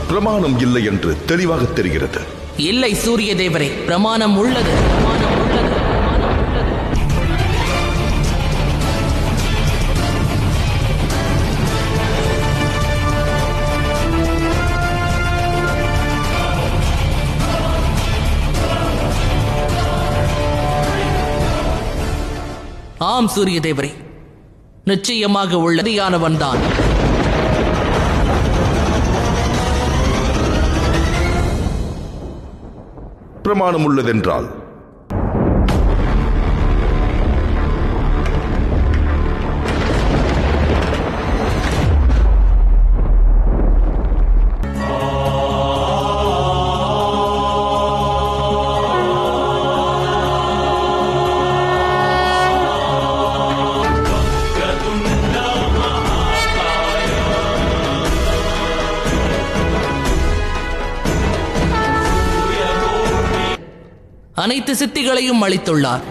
பிரமாணம் இல்லை என்று தெளிவாக தெரிகிறது. இல்லை சூரிய தேவரே, பிரமாணம் உள்ளது. ஆம் சூரிய தேவரே, நிச்சயமாக உள்ளதியானவன் தான். பிரமாணம் உள்ளதென்றால் அனைத்து சித்திகளையும் அளித்துள்ளார்.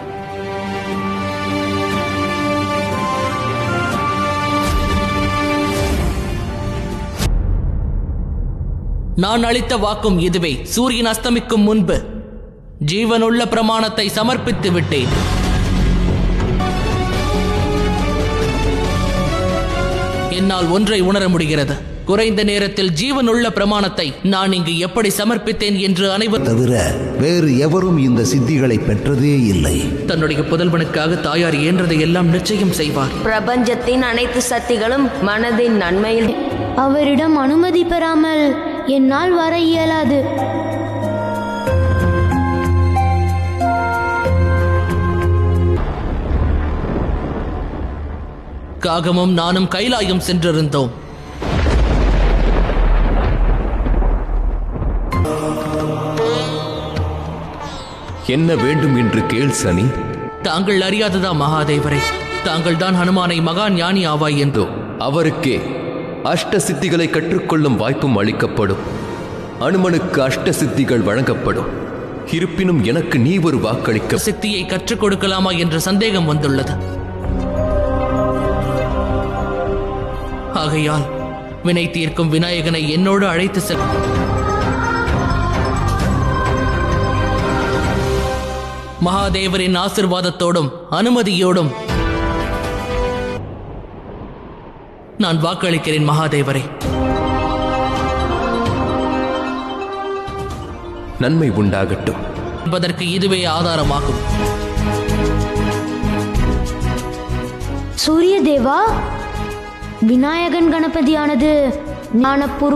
நான் அளித்த வாக்கும் இதுவே. சூரியன் அஸ்தமிக்கும் முன்பு ஜீவனுள்ள பிரமாணத்தை சமர்ப்பித்து விட்டேன். என்னால் ஒன்றை உணர முடிகிறது. குறைந்த நேரத்தில் ஜீவனுள்ள பிரமாணத்தை நான் இங்கு எப்படி சமர்ப்பித்தேன் என்று அனைவரும் தவிர வேறு எவரும் இந்த சித்திகளை பெற்றதே இல்லை. தன்னுடைய புதல்வனுக்காக தாயார் இயன்றதை எல்லாம் நிச்சயம் செய்வார். பிரபஞ்சத்தின் அனைத்து சக்திகளும் மனதின் நன்மையில். அவரிடம் அனுமதி பெறாமல் என்னால் வர இயலாது. காகமும் நானும் கைலாயம் சென்றிருந்தோம். என்ன வேண்டும் என்று கேள் சனி. தாங்கள் அறியாததா மகாதேவரே, தாங்கள் தான் ஹனுமானை மகா ஞானி ஆவாய் என்றோ. அவருக்கே அஷ்ட சித்திகளை கற்றுக்கொள்ளும் வாய்ப்பும் அளிக்கப்படும். அனுமனுக்கு அஷ்ட சித்திகள் வழங்கப்படும். இருப்பினும் எனக்கு நீ ஒரு வாக்களிக்க. சித்தியை கற்றுக் கொடுக்கலாமா என்ற சந்தேகம் வந்துள்ளது. ஆகையால் வினை தீர்க்கும் விநாயகனை என்னோடு அழைத்து செல். மகாதேவரின் ஆசிர்வாதத்தோடும் அனுமதியோடும் நான் வாக்களிக்கிறேன் மகாதேவரே. நன்மை உண்டாகட்டும் என்பதற்கு இதுவே ஆதாரமாகும். சூரிய தேவா, விநாயகன் கணபதியானது ஞானப்பூர்வ